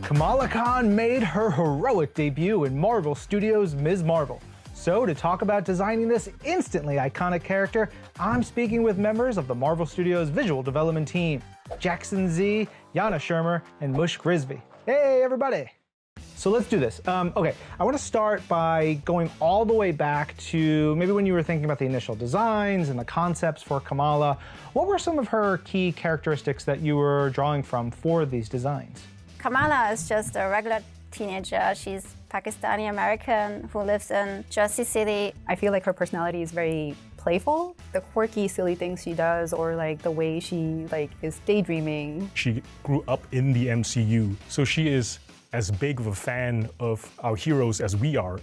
Kamala Khan made her heroic debut in Marvel Studios' Ms. Marvel. So to talk about designing this instantly iconic character, I'm speaking with members of the Marvel Studios visual development team, Jackson Z, Yana Shermer, and Mush Grisby. Hey everybody! So let's do this. Okay, I want to start by going all the way back to maybe when you were thinking about the initial designs and the concepts for Kamala. What were some of her key characteristics that you were drawing from for these designs? Kamala is just a regular teenager. She's Pakistani American who lives in Jersey City. I feel like her personality is very playful. The quirky, silly things she does, or like the way she is daydreaming. She grew up in the MCU, so she is as big of a fan of our heroes as we are.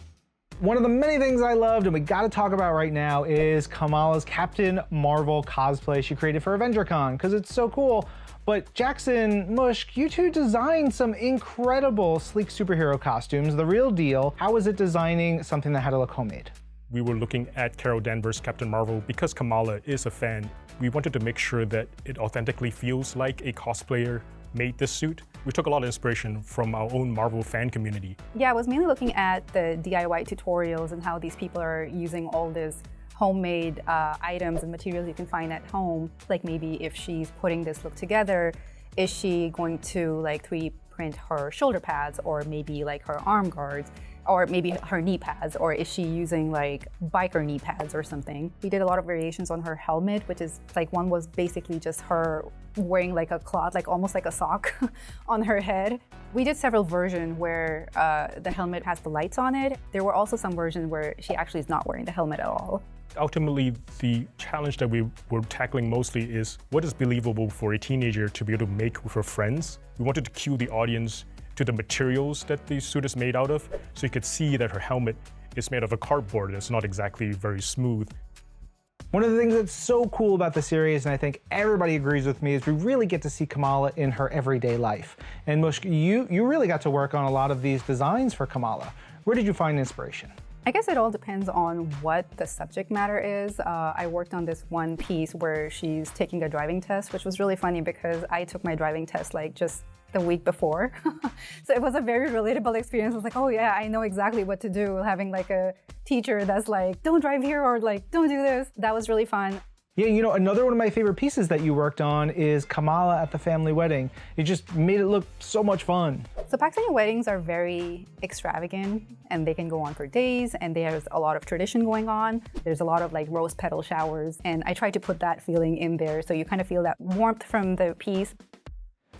One of the many things I loved and we gotta talk about right now is Kamala's Captain Marvel cosplay she created for AvengerCon, because it's so cool. But Jackson, Mush, you two designed some incredible sleek superhero costumes, the real deal. How was it designing something that had to look homemade? We were looking at Carol Danvers' Captain Marvel. Because Kamala is a fan, we wanted to make sure that it authentically feels like a cosplayer made this suit. We took a lot of inspiration from our own Marvel fan community. Yeah, I was mainly looking at the DIY tutorials and how these people are using all this homemade items and materials you can find at home. Like maybe if she's putting this look together, is she going to 3D print her shoulder pads, or maybe her arm guards, or maybe her knee pads, or is she using biker knee pads or something? We did a lot of variations on her helmet, which is one was basically just her wearing a cloth, almost like a sock on her head. We did several versions where the helmet has the lights on it. There were also some versions where she actually is not wearing the helmet at all. Ultimately, the challenge that we were tackling mostly is what is believable for a teenager to be able to make with her friends. We wanted to cue the audience to the materials that the suit is made out of, so you could see that her helmet is made of a cardboard and it's not exactly very smooth. One of the things that's so cool about the series, and I think everybody agrees with me, is we really get to see Kamala in her everyday life. And Mush, you really got to work on a lot of these designs for Kamala. Where did you find inspiration? I guess it all depends on what the subject matter is. I worked on this one piece where she's taking a driving test, which was really funny because I took my driving test just the week before. So it was a very relatable experience. I was like, oh yeah, I know exactly what to do. Having a teacher that's don't drive here, or don't do this. That was really fun. Yeah, another one of my favorite pieces that you worked on is Kamala at the family wedding. You just made it look so much fun. So Pakistani weddings are very extravagant and they can go on for days, and there's a lot of tradition going on. There's a lot of rose petal showers, and I tried to put that feeling in there so you kind of feel that warmth from the piece.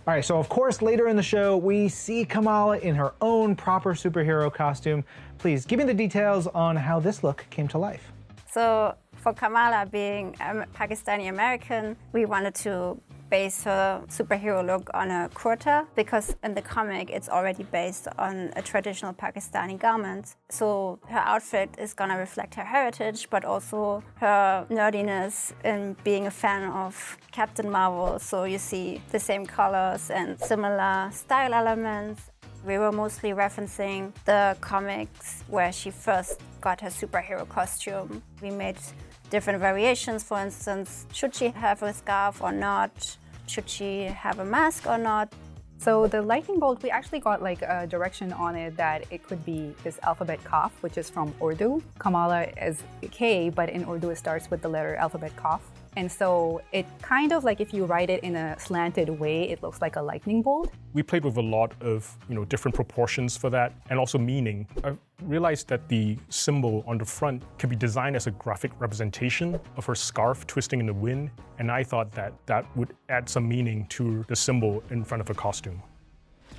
All right, so of course later in the show we see Kamala in her own proper superhero costume. Please give me the details on how this look came to life. So for Kamala being a Pakistani American, we wanted to base her superhero look on a kurta, because in the comic it's already based on a traditional Pakistani garment. So her outfit is gonna reflect her heritage, but also her nerdiness in being a fan of Captain Marvel. So you see the same colors and similar style elements. We were mostly referencing the comics where she first got her superhero costume. We made different variations. For instance, should she have a scarf or not? Should she have a mask or not? So the lightning bolt, we actually got a direction on it that it could be this alphabet Kaf, which is from Urdu. Kamala is K, but in Urdu it starts with the letter alphabet Kaf. And so it kind of if you write it in a slanted way, it looks like a lightning bolt. We played with a lot of different proportions for that, and also meaning. I realized that the symbol on the front could be designed as a graphic representation of her scarf twisting in the wind, and I thought that that would add some meaning to the symbol in front of her costume.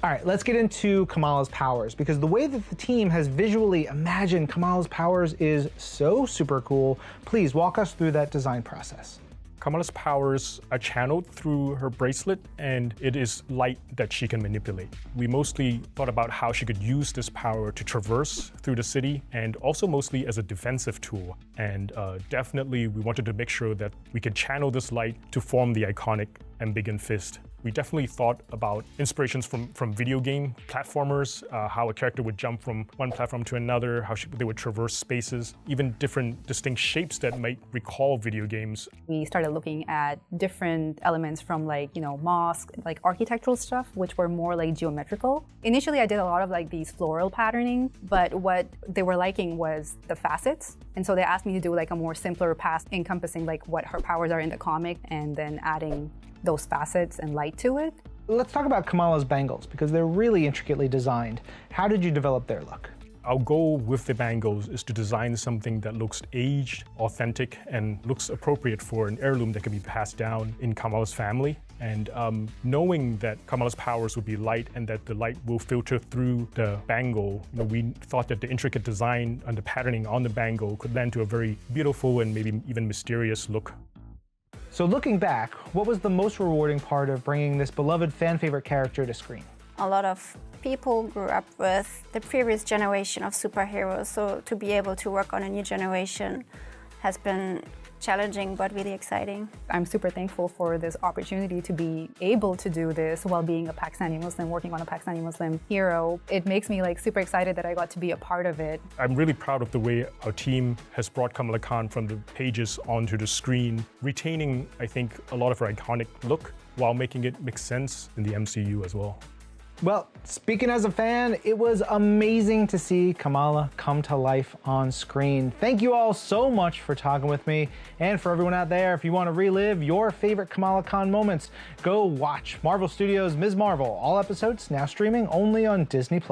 All right, let's get into Kamala's powers, because the way that the team has visually imagined Kamala's powers is so super cool. Please walk us through that design process. Kamala's powers are channeled through her bracelet, and it is light that she can manipulate. We mostly thought about how she could use this power to traverse through the city, and also mostly as a defensive tool. And definitely we wanted to make sure that we could channel this light to form the iconic ambiguous fist. We definitely thought about inspirations from video game platformers, how a character would jump from one platform to another, how they would traverse spaces, even different distinct shapes that might recall video games. We started looking at different elements from mosque, like architectural stuff, which were more like geometrical. Initially, I did a lot of like these floral patterning, but what they were liking was the facets. And so they asked me to do like a more simpler pass encompassing like what her powers are in the comic and then adding those facets and light to it. Let's talk about Kamala's bangles because they're really intricately designed. How did you develop their look? Our goal with the bangles is to design something that looks aged, authentic, and looks appropriate for an heirloom that can be passed down in Kamala's family. And knowing that Kamalas Powers would be light and that the light will filter through the bangle, we thought that the intricate design and the patterning on the bangle could lend to a very beautiful and maybe even mysterious look. So looking back, what was the most rewarding part of bringing this beloved fan favorite character to screen? A lot of people grew up with the previous generation of superheroes, so to be able to work on a new generation has been challenging but really exciting. I'm super thankful for this opportunity to be able to do this while being a Pakistani Muslim, working on a Pakistani Muslim hero. It makes me like super excited that I got to be a part of it. I'm really proud of the way our team has brought Kamala Khan from the pages onto the screen, retaining, I think, a lot of her iconic look while making it make sense in the MCU as well. Well, speaking as a fan, it was amazing to see Kamala come to life on screen. Thank you all so much for talking with me. And for everyone out there, if you want to relive your favorite Kamala Khan moments, go watch Marvel Studios' Ms. Marvel. All episodes now streaming only on Disney+.